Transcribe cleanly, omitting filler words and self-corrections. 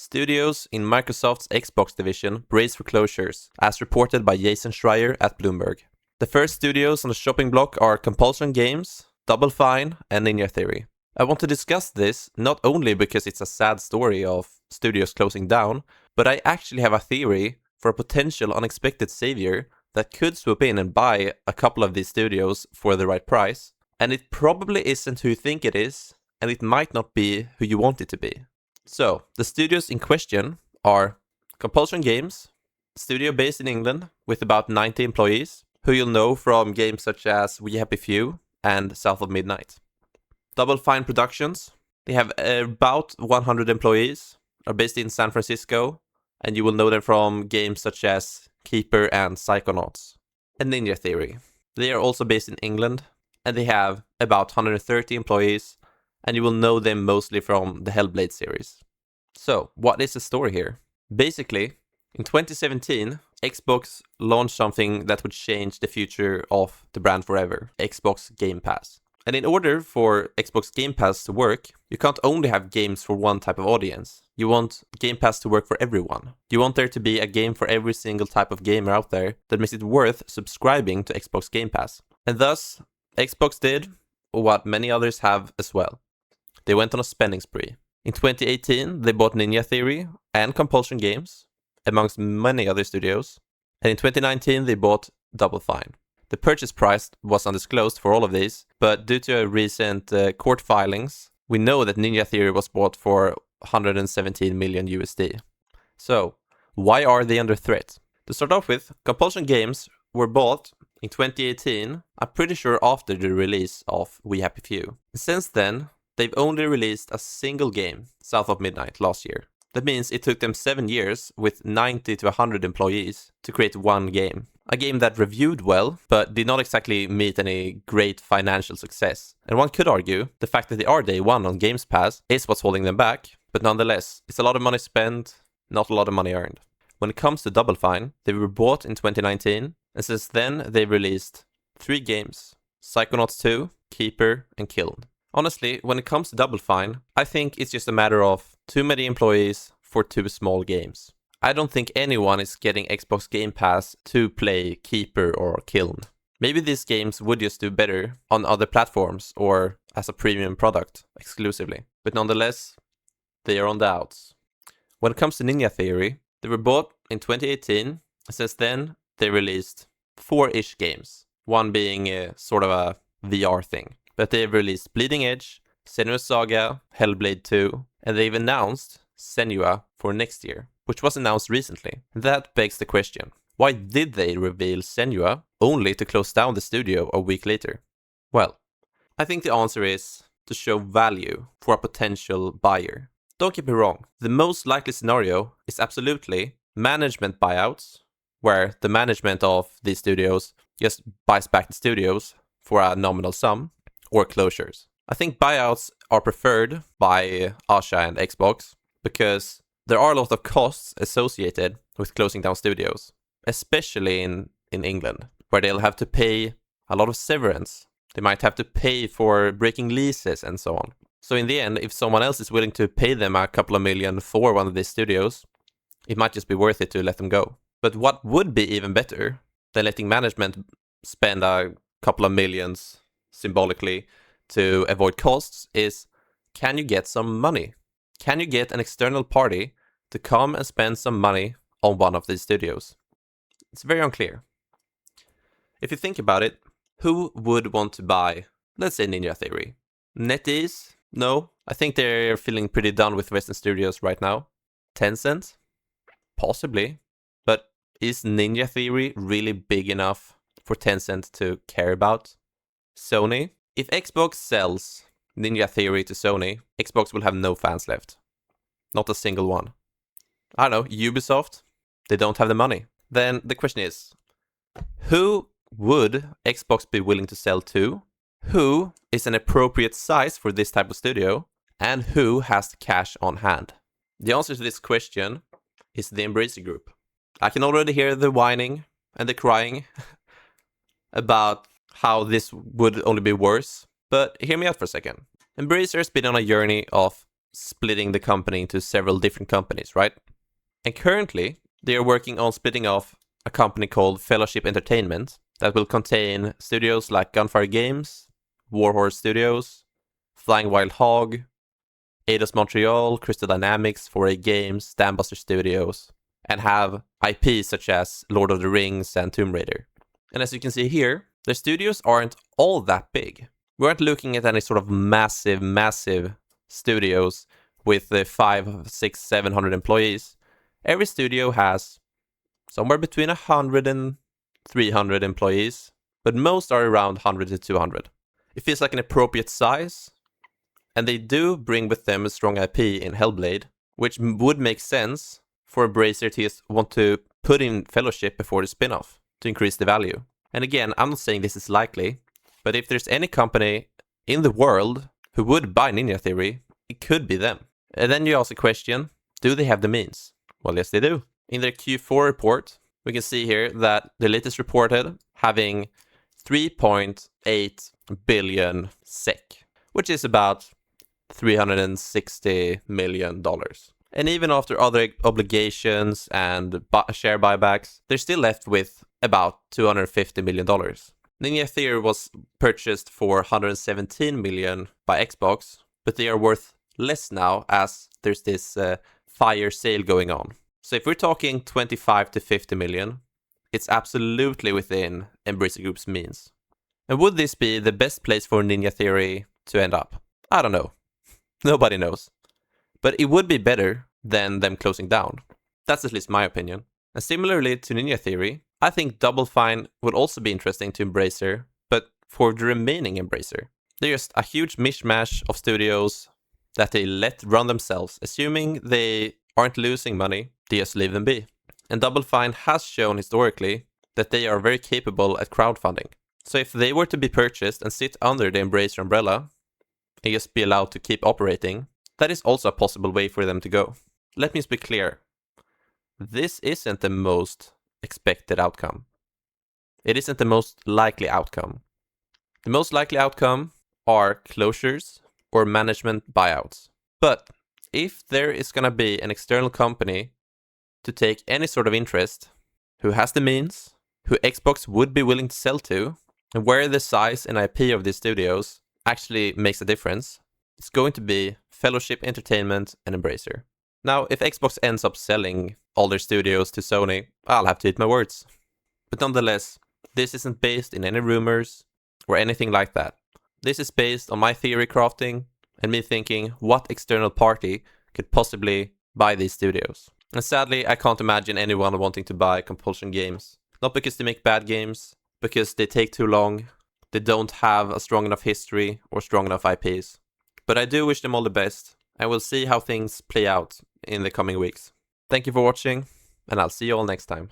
Studios in Microsoft's Xbox division brace for closures, as reported by Jason Schreier at Bloomberg. The first studios on the shopping block are Compulsion Games, Double Fine, and Ninja Theory. I want to discuss this not only because it's a sad story of studios closing down, but I actually have a theory for a potential unexpected savior that could swoop in and buy a couple of these studios for the right price. And it probably isn't who you think it is, and it might not be who you want it to be. So, the studios in question are Compulsion Games, a studio based in England with about 90 employees, who you'll know from games such as We Happy Few and South of Midnight. Double Fine Productions, they have about 100 employees, are based in San Francisco, and you will know them from games such as Keeper and Psychonauts. And Ninja Theory, they are also based in England, and they have about 130 employees, and you will know them mostly from the Hellblade series. So, what is the story here? Basically, in 2017, Xbox launched something that would change the future of the brand forever, Xbox Game Pass. And in order for Xbox Game Pass to work, you can't only have games for one type of audience. You want Game Pass to work for everyone. You want there to be a game for every single type of gamer out there that makes it worth subscribing to Xbox Game Pass. And thus, Xbox did what many others have as well. They went on a spending spree. In 2018, they bought Ninja Theory and Compulsion Games, amongst many other studios. And in 2019, they bought Double Fine. The purchase price was undisclosed for all of these, but due to recent court filings, we know that Ninja Theory was bought for 117 million USD. So, why are they under threat? To start off with, Compulsion Games were bought in 2018, I'm pretty sure after the release of We Happy Few. Since then, they've only released a single game, South of Midnight, last year. That means it took them 7 years with 90 to 100 employees to create one game. A game that reviewed well, but did not exactly meet any great financial success. And one could argue the fact that they are day one on Games Pass is what's holding them back, but nonetheless, it's a lot of money spent, not a lot of money earned. When it comes to Double Fine, they were bought in 2019, and since then they've released 3 games, Psychonauts 2, Keeper, and Killed. Honestly, when it comes to Double Fine, I think it's just a matter of too many employees for 2 small games. I don't think anyone is getting Xbox Game Pass to play Keeper or Killed. Maybe these games would just do better on other platforms or as a premium product exclusively. But nonetheless, they are on the outs. When it comes to Ninja Theory, they were bought in 2018. And since then, they released 4-ish games. One being sort of a VR thing. But they've released Bleeding Edge, Senua's Saga, Hellblade 2, and they've announced Senua for next year, which was announced recently. That begs the question, why did they reveal Senua only to close down the studio a week later? Well, I think the answer is to show value for a potential buyer. Don't get me wrong, the most likely scenario is absolutely management buyouts, where the management of these studios just buys back the studios for a nominal sum, or closures. I think buyouts are preferred by Asha and Xbox because there are a lot of costs associated with closing down studios, especially in England, where they'll have to pay a lot of severance. They might have to pay for breaking leases and so on. So in the end, if someone else is willing to pay them a couple of million for one of these studios, it might just be worth it to let them go. But what would be even better than letting management spend a couple of millions symbolically to avoid costs is, can you get some money? Can you get an external party to come and spend some money on one of these studios? It's very unclear. If you think about it, who would want to buy, let's say, Ninja Theory? NetEase? No, I think they're feeling pretty done with Western studios right now. Tencent? Possibly. But is Ninja Theory really big enough for Tencent to care about? Sony? If Xbox sells Ninja Theory to Sony, Xbox will have no fans left. Not a single one. I don't know, Ubisoft? They don't have the money. Then the question is, who would Xbox be willing to sell to? Who is an appropriate size for this type of studio? And who has the cash on hand? The answer to this question is the Embracer Group. I can already hear the whining and the crying about how this would only be worse. But hear me out for a second. Embracer has been on a journey of splitting the company into several different companies, right? And currently, they are working on splitting off a company called Fellowship Entertainment that will contain studios like Gunfire Games, Warhorse Studios, Flying Wild Hog, Eidos Montreal, Crystal Dynamics, 4A Games, Dambuster Studios, and have IPs such as Lord of the Rings and Tomb Raider. And as you can see here, their studios aren't all that big. We aren't looking at any sort of massive studios with 500, 600, 700 employees. Every studio has somewhere between 100 and 300 employees, but most are around 100 to 200. It feels like an appropriate size, and they do bring with them a strong IP in Hellblade, which would make sense for Embracer to just want to put in Fellowship before the spin-off to increase the value. And again, I'm not saying this is likely, but if there's any company in the world who would buy Ninja Theory, it could be them. And then you ask the question, do they have the means? Well, yes, they do. In their Q4 report, we can see here that the latest reported having 3.8 billion SEK, which is about $360 million. And even after other obligations and share buybacks, they're still left with about $250 million. Ninja Theory was purchased for $117 million by Xbox, but they are worth less now as there's this fire sale going on. So if we're talking 25 to 50 million, it's absolutely within Embracer Group's means. And would this be the best place for Ninja Theory to end up? I don't know. Nobody knows. But it would be better than them closing down. That's at least my opinion. And similarly to Ninja Theory, I think Double Fine would also be interesting to Embracer, but for the remaining Embracer. They're just a huge mishmash of studios that they let run themselves, assuming they aren't losing money, they just leave them be. And Double Fine has shown historically that they are very capable at crowdfunding. So if they were to be purchased and sit under the Embracer umbrella, and just be allowed to keep operating, that is also a possible way for them to go. Let me be clear. This isn't the most expected outcome. It isn't the most likely outcome. The most likely outcome are closures or management buyouts. But if there is going to be an external company to take any sort of interest, who has the means, who Xbox would be willing to sell to, and where the size and IP of these studios actually makes a difference, it's going to be Fellowship Entertainment and Embracer. Now, if Xbox ends up selling all their studios to Sony, I'll have to eat my words. But nonetheless, this isn't based in any rumors or anything like that. This is based on my theory crafting and me thinking what external party could possibly buy these studios. And sadly, I can't imagine anyone wanting to buy Compulsion Games. Not because they make bad games, because they take too long, they don't have a strong enough history or strong enough IPs. But I do wish them all the best, and we'll see how things play out in the coming weeks. Thank you for watching, and I'll see you all next time.